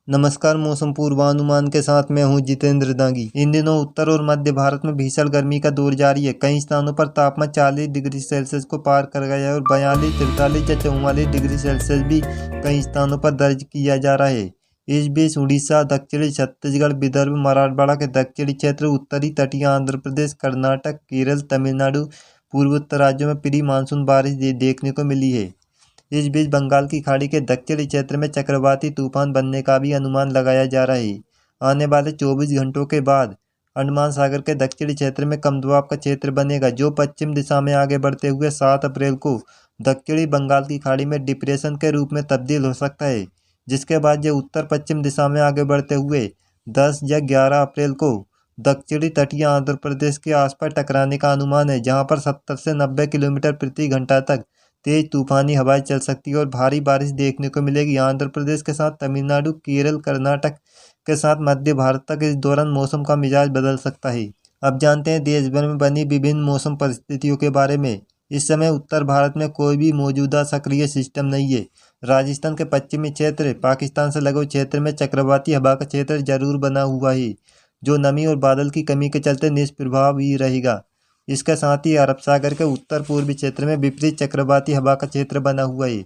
नमस्कार। मौसम पूर्वानुमान के साथ मैं हूं जितेंद्र दांगी। इन दिनों उत्तर और मध्य भारत में भीषण गर्मी का दौर जारी है। कई स्थानों पर तापमान 40 डिग्री सेल्सियस को पार कर गया है और 42, 43 या 44 डिग्री सेल्सियस भी कई स्थानों पर दर्ज किया जा रहा है। इस बीच उड़ीसा, दक्षिणी छत्तीसगढ़, विदर्भ, मराठवाड़ा के दक्षिणी क्षेत्र, उत्तरी तटीय आंध्र प्रदेश, कर्नाटक, केरल, तमिलनाडु, पूर्वोत्तर राज्यों में प्री मानसून बारिश देखने को मिली है। इस बीच बंगाल की खाड़ी के दक्षिणी क्षेत्र में चक्रवाती तूफान बनने का भी अनुमान लगाया जा रहा है। आने वाले 24 घंटों के बाद अंडमान सागर के दक्षिणी क्षेत्र में कम दबाव का क्षेत्र बनेगा, जो पश्चिम दिशा में आगे बढ़ते हुए 7 अप्रैल को दक्षिणी बंगाल की खाड़ी में डिप्रेशन के रूप में तब्दील हो सकता है, जिसके बाद यह उत्तर पश्चिम दिशा में आगे बढ़ते हुए 10 या 11 अप्रैल को दक्षिणी तटीय आंध्र प्रदेश के आसपास टकराने का अनुमान है, जहां पर 70 से 90 किलोमीटर प्रति घंटा तक तेज तूफानी हवाएं चल सकती है और भारी बारिश देखने को मिलेगी। आंध्र प्रदेश के साथ तमिलनाडु, केरल, कर्नाटक के साथ मध्य भारत तक इस दौरान मौसम का मिजाज बदल सकता है। अब जानते हैं देश भर में बनी विभिन्न मौसम परिस्थितियों के बारे में। इस समय उत्तर भारत में कोई भी मौजूदा सक्रिय सिस्टम नहीं है। राजस्थान के पश्चिमी क्षेत्र, पाकिस्तान से लगे क्षेत्र में चक्रवाती हवा का क्षेत्र जरूर बना हुआ है, जो नमी और बादल की कमी के चलते निष्प्रभाव ही रहेगा। इसके साथ ही अरब सागर के उत्तर पूर्वी क्षेत्र में विपरीत चक्रवाती हवा का क्षेत्र बना हुआ है।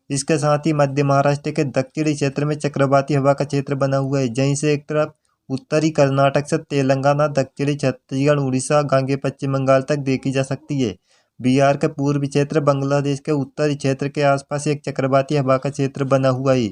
इसके साथ ही मध्य महाराष्ट्र के दक्षिणी क्षेत्र में चक्रवाती हवा का क्षेत्र बना हुआ है, जहीं से एक तरफ उत्तरी कर्नाटक से तेलंगाना, दक्षिणी छत्तीसगढ़, उड़ीसा, गांगे पश्चिम बंगाल तक देखी जा सकती है। बिहार के पूर्वी क्षेत्र, बांग्लादेश के उत्तरी क्षेत्र के आसपास एक चक्रवाती हवा का क्षेत्र बना हुआ है।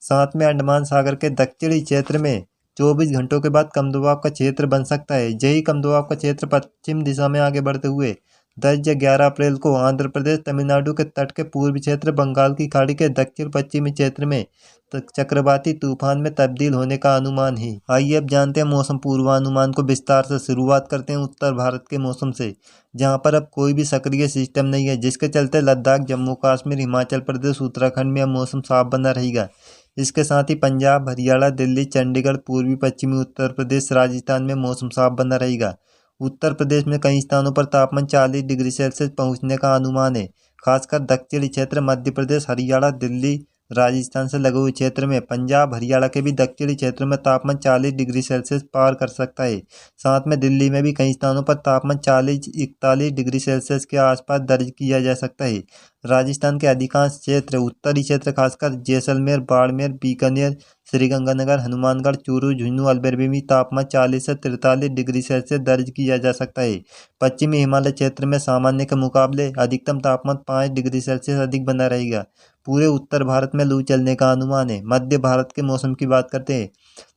साथ में अंडमान सागर के दक्षिणी क्षेत्र में 24 घंटों के बाद कम दबाव का क्षेत्र बन सकता है। यही कम दबाव का क्षेत्र पश्चिम दिशा में आगे बढ़ते हुए 10 या 11 अप्रैल को आंध्र प्रदेश, तमिलनाडु के तट के पूर्वी क्षेत्र, बंगाल की खाड़ी के दक्षिण पश्चिमी क्षेत्र में चक्रवाती तूफान में तब्दील होने का अनुमान है। आइए अब जानते हैं मौसम पूर्वानुमान को विस्तार से। शुरुआत करते हैं उत्तर भारत के मौसम से, जहां पर अब कोई भी सक्रिय सिस्टम नहीं है, जिसके चलते लद्दाख, जम्मू कश्मीर, हिमाचल प्रदेश, उत्तराखंड में अब मौसम साफ बना रहेगा। इसके साथ ही पंजाब, हरियाणा, दिल्ली, चंडीगढ़, पूर्वी पश्चिमी उत्तर प्रदेश, राजस्थान में मौसम साफ बना रहेगा। उत्तर प्रदेश में कई स्थानों पर तापमान 40 डिग्री सेल्सियस पहुंचने का अनुमान है। खासकर दक्षिणी क्षेत्र, मध्य प्रदेश, हरियाणा, दिल्ली, राजस्थान से लगे हुए क्षेत्र में, पंजाब, हरियाणा के भी दक्षिणी क्षेत्र में तापमान 40 डिग्री सेल्सियस पार कर सकता है। साथ में दिल्ली में भी कई स्थानों पर तापमान 40-41 डिग्री सेल्सियस के आसपास दर्ज किया जा सकता है। राजस्थान के अधिकांश क्षेत्र, उत्तरी क्षेत्र खासकर जैसलमेर, बाड़मेर, बीकानेर, श्रीगंगानगर, हनुमानगढ़, चूरू, झुंझुनू, अलवर में तापमान 40 से 43 डिग्री सेल्सियस दर्ज किया जा सकता है। पश्चिमी हिमालय क्षेत्र में सामान्य के मुकाबले अधिकतम तापमान 5 डिग्री सेल्सियस अधिक बना रहेगा। पूरे उत्तर भारत में लू चलने का अनुमान है। मध्य भारत के मौसम की बात करते हैं,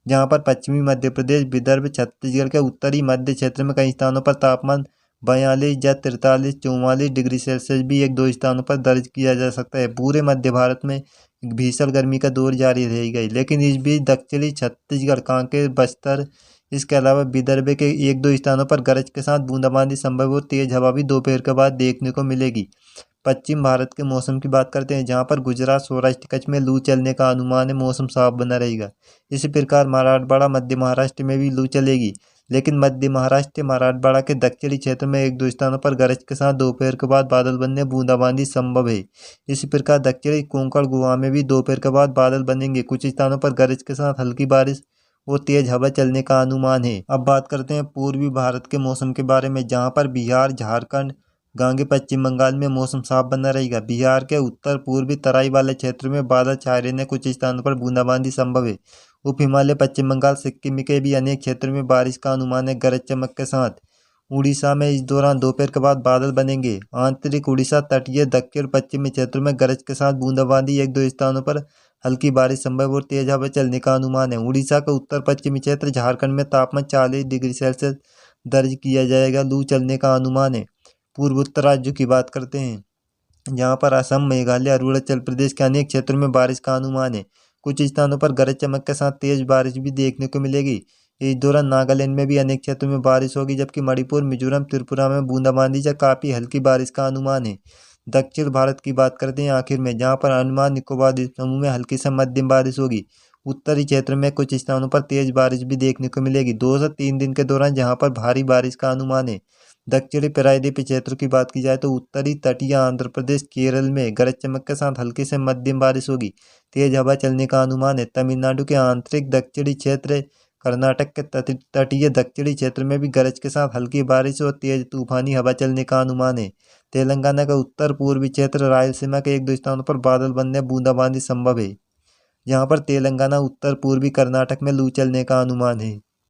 जहां पर पश्चिमी मध्य प्रदेश, विदर्भ, छत्तीसगढ़ के उत्तरी मध्य क्षेत्र में कई स्थानों पर तापमान 42 या 43, 44 डिग्री सेल्सियस भी एक दो स्थानों पर दर्ज किया जा सकता है। पूरे मध्य भारत में भीषण गर्मी का दौर जारी रहेगा, लेकिन इस बीच दक्षिणी छत्तीसगढ़, कांकेर, बस्तर, इसके अलावा विदर्भ के एक दो स्थानों पर गरज के साथ बूंदाबांदी संभव और तेज हवा भी दोपहर के बाद देखने को मिलेगी। पश्चिम भारत के मौसम की बात करते हैं, जहां पर गुजरात, सौराष्ट्र, कच्छ में लू चलने का अनुमान है। मौसम साफ बना रहेगा। इसी प्रकार मराठवाड़ा, मध्य महाराष्ट्र में भी लू चलेगी, लेकिन मध्य महाराष्ट्र, मराठवाड़ा के दक्षिणी क्षेत्र में एक दो स्थानों पर गरज के साथ दोपहर के बाद बादल बनने, बूंदाबांदी संभव है। इसी प्रकार दक्षिणी कोंकण, गोवा में भी दोपहर के बाद बादल बनेंगे। कुछ स्थानों पर गरज के साथ हल्की बारिश और तेज हवा चलने का अनुमान है। अब बात करते हैं पूर्वी भारत के मौसम के बारे में, जहां पर बिहार, झारखंड, गांगे पश्चिम बंगाल में मौसम साफ बना रहेगा। बिहार के उत्तर पूर्वी तराई वाले क्षेत्र में बादल छाए रहने, कुछ स्थानों पर बूंदाबांदी संभव है। उप हिमालय, पश्चिम बंगाल, सिक्किम के भी अनेक क्षेत्रों में बारिश का अनुमान है, गरज चमक के साथ। उड़ीसा में इस दौरान दोपहर के बाद बादल बनेंगे। आंतरिक उड़ीसा, तटीय दक्षिण पश्चिमी क्षेत्रों में गरज के साथ बूंदाबांदी, एक दो स्थानों पर हल्की बारिश संभव और तेज हवा चलने का अनुमान है। उड़ीसा के उत्तर पश्चिमी क्षेत्र, झारखंड में तापमान 40 डिग्री सेल्सियस दर्ज किया जाएगा। लू चलने का अनुमान है। पूर्वोत्तर राज्यों की बात करते हैं, जहां पर असम, मेघालय, अरुणाचल प्रदेश के अनेक क्षेत्रों में बारिश का अनुमान है। कुछ स्थानों पर गरज चमक के साथ तेज बारिश भी देखने को मिलेगी। इस दौरान नागालैंड में भी अनेक क्षेत्रों में बारिश होगी, जबकि मणिपुर, मिजोरम, त्रिपुरा में बूंदाबांदी या काफी हल्की बारिश का अनुमान है। दक्षिण भारत की बात करते हैं आखिर में, जहां पर अंडमान निकोबार द्वीप समूह में हल्की से मध्यम बारिश होगी। उत्तरी क्षेत्र में कुछ स्थानों पर तेज बारिश भी देखने को मिलेगी। 2 से 3 दिन के दौरान जहां पर भारी बारिश का अनुमान है। दक्षिणी प्रायद्वीपीय क्षेत्रों की बात की जाए तो उत्तरी तटीय आंध्र प्रदेश केरल में गरज चमक के साथ हल्की से मध्यम बारिश होगी। तेज हवा चलने का अनुमान है। तमिलनाडु के आंतरिक दक्षिणी क्षेत्र, कर्नाटक के तटीय दक्षिणी क्षेत्र में भी गरज के साथ हल्की बारिश और तेज तूफानी हवा चलने का अनुमान है। तेलंगाना का उत्तर पूर्वी क्षेत्र, रायलसीमा के एक दो स्थानों पर बादल बनने बूंदाबांदी संभव है। यहाँ पर तेलंगाना, उत्तर पूर्वी कर्नाटक में लू चलने का अनुमान है।